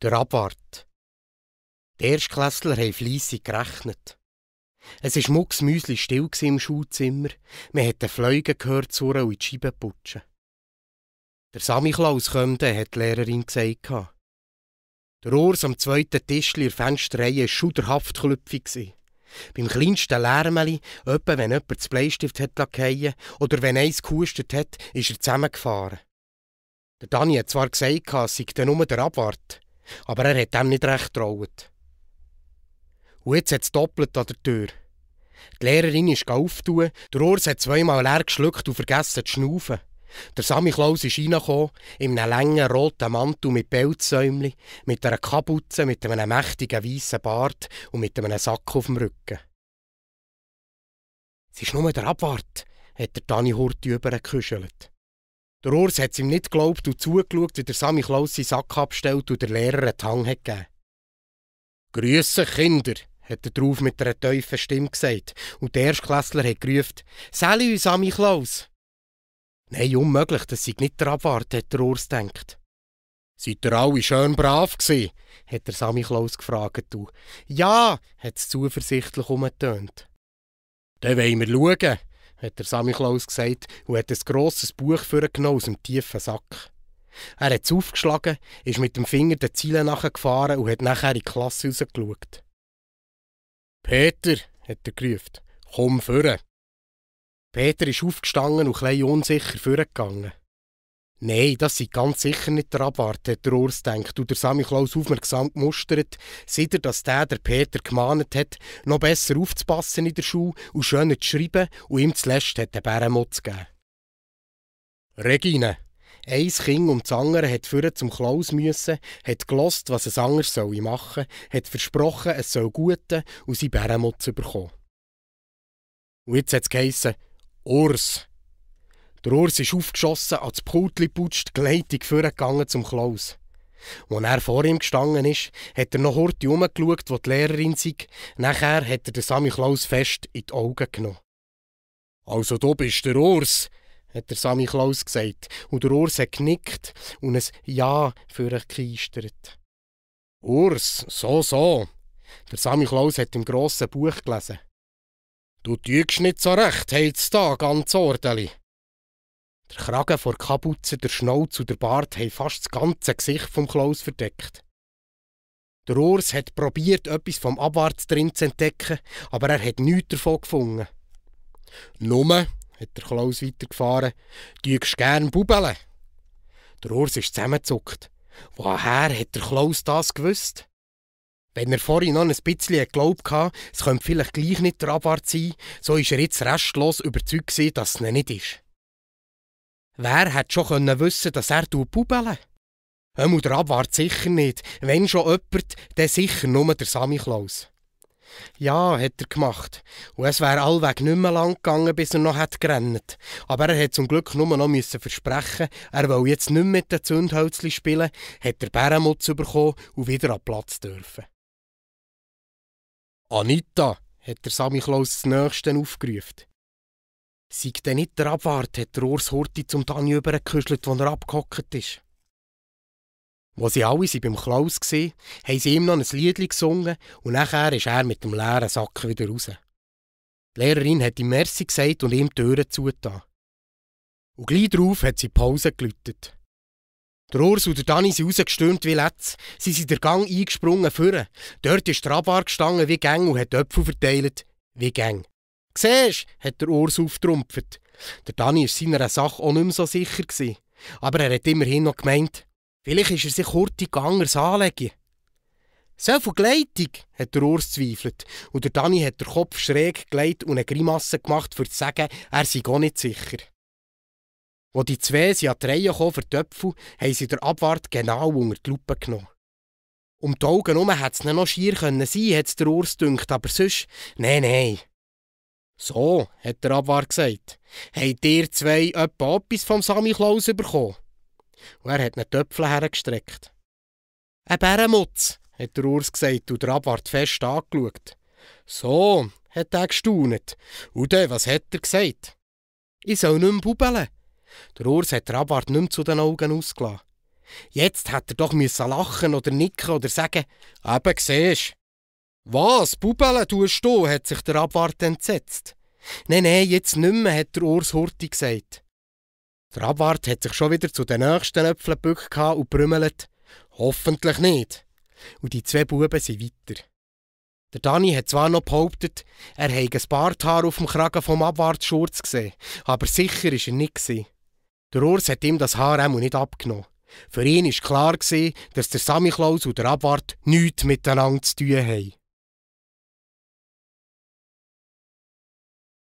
Der Abwart. Die Erstklässler haben fleissig gerechnet. Es war mucksmäusli still im Schulzimmer. Man hat den Fliegen gehört surren und in die Scheiben putschen. Der Samichlaus kommt, hat die Lehrerin gesagt. Der Urs am zweiten Tischli in der Fensterreihe war schuderhaft klüpfig. Beim kleinsten Lärmeli, etwa wenn jemand das Bleistift hat fallen oder wenn eins gehustet hat, ist er zusammengefahren. Der Dani hat zwar gesagt, es sei nur der Abwart, aber er hat dem nicht recht getraut. Und jetzt hat es doppelt an der Tür. Die Lehrerin ist auftun, der Urs hat zweimal leer geschluckt und vergessen zu schnaufen. Der Samichlaus ist reingekommen, in einem langen roten Mantel mit Pelzsäumli, mit einer Kapuze, mit einem mächtigen weißen Bart und mit einem Sack auf dem Rücken. «Es ist nur der Abwart», hat der Dani Hurti übergeküschelt. Der Urs hat es ihm nicht geglaubt und zugeschaut, wie der Samichlaus seinen Sack abstellt und der Lehrer einen Hang hat gegeben. «Grüße, Kinder», hat er drauf mit einer tiefen Stimme gesagt, und der Erstklässler hat gerufen: «Salü, Samichlaus!» «Nein, unmöglich, das sei nicht der Abwart», hat der Urs gedacht. «Seid ihr alle schön brav gsi?» hat der Samichlaus gefragt. «Ja», hat es zuversichtlich umgetönt. «Dann wollen wir schauen», hat der Samichlaus gesagt und hat ein grosses Buch vorgenommen aus dem tiefen Sack. Er hat es aufgeschlagen, ist mit dem Finger den Zeilen nachgefahren und hat nachher in die Klasse rausgeschaut. «Peter», hat er gerufen, «komm vorne». Peter ist aufgestanden und ein unsicher vorgegangen. «Nein, das sei ganz sicher nicht der Abwart», hat der Urs gedacht und der Samichlaus aufmerksam gemustert, seit er, dass der Peter gemahnt hat, noch besser aufzupassen in der Schule und schöner zu schreiben, und ihm zuletzt hat den Bärenmutz gegeben. Regine. Ein Kind und das andere hat vorher zum Klaus müssen, hat gelost, was es anders machen soll, hat versprochen, es soll guten und seinen Bärenmutz bekommen. Und jetzt hat es geheissen: «Urs». Der Urs ist aufgeschossen, an das Pultli putscht, geleitig vorgegangen zum Klaus. Als er vor ihm gestanden ist, hat er noch Hurti herumgeschaut, wo die Lehrerin sei. Nachher hat er den Samichlaus fest in die Augen genommen. «Also du bist der Urs», hat der Samichlaus gesagt, und der Urs hat genickt und ein Ja für ihn geistert. «Urs, so». Der Samichlaus hat im grossen Buch gelesen. «Du tügst nicht so recht, heutzutage, ganz ordentlich.» Der Kragen vor der Kapuze, der Schnauz und der Bart haben fast das ganze Gesicht vom Klaus verdeckt. Der Urs hat probiert, etwas vom Abwart drin zu entdecken, aber er hat nichts davon gefunden. «Numme», hat der Klaus weitergefahren, «tügst gern Bubele.» Der Urs ist zusammengezuckt. Woher hat der Klaus das gewusst? Wenn er vorhin noch ein bisschen geglaubt hatte, es könnte vielleicht gleich nicht der Abwart sein, so war er jetzt restlos überzeugt, dass es nicht ist. Wer hätte schon wissen können, dass er bubele? Der Abwart sicher nicht. Wenn schon jemand, dann sicher nur der Samichlaus. Ja, hat er gemacht. Und es wäre allweg nicht mehr lang gegangen, bis er noch gerannt hätte. Aber er musste zum Glück nur noch versprechen, er wolle jetzt nicht mehr mit den Zündhölzchen spielen, hat der Bärenmutz bekommen und wieder an den Platz dürfen. «Anita», hat der Samichlaus das Nächste aufgerufen. «Sei denn nicht der Abwart», hat der Urs Hurti zum Dani übergeküschelt, wo er abgehockt ist. Als sie alle beim Klaus waren, haben sie ihm noch ein Liedli gesungen und nachher ist er mit dem leeren Sack wieder raus. Die Lehrerin hat ihm Merci gesagt und ihm die Türen zugetan. Und gleich darauf hat sie Pause geläutet. Der Urs und der Dani sind rausgestürmt wie Letz. Sie sind den Gang eingesprungen vorne. Dort ist der Abwart gestanden wie Gang und hat Äpfel verteilt wie Gang. «Siehst», hat der Urs aufgetrumpft. Der Dani war seiner Sache auch nicht mehr so sicher gewesen. Aber er hat immerhin noch gemeint, vielleicht ist er sich Hurti anders anlegen. «So viel Gleitung», hat der Urs zweifelt. Und der Dani hat den Kopf schräg gelegt und eine Grimasse gemacht, um zu sagen, er sei auch nicht sicher. Als die zwei an die Reihe kamen für die Äpfel, haben sie den Abwart genau unter die Lupe genommen. Um die Augen herum hätte es noch schier sein können, hat es der Urs gedacht, aber sonst, nein. «So», hat der Abwart gesagt, «habt ihr zwei etwas vom Samichlaus bekommen?» Und er hat einen Töpfel hergestreckt. «Ein Bärenmutz», hat der Urs gesagt und der Abwart fest angeschaut. «So», hat er gestaunt. «Und dann, was hat er gesagt?» «Ich soll nicht mehr bubeln.» Der Urs hat den Abwart nicht mehr zu den Augen ausgelassen. Jetzt hätte er doch lachen oder nicken oder sagen, «Eben, siehst. Was, Bubele tust du?» hat sich der Abwart entsetzt. «Nein, jetzt nicht mehr», hat der Urs Hurti gesagt. Der Abwart hat sich schon wieder zu den nächsten Äpfeln gebückt und brümmelt, «Hoffentlich nicht.» Und die 2 Buben sind weiter. Der Dani hat zwar noch behauptet, er habe ein Barthaar auf dem Kragen vom Abwartschurz gesehen, aber sicher war er nicht. Der Urs hat ihm das Haar auch nicht abgenommen. Für ihn war klar, dass der Samichlaus und der Abwart nichts miteinander zu tun haben.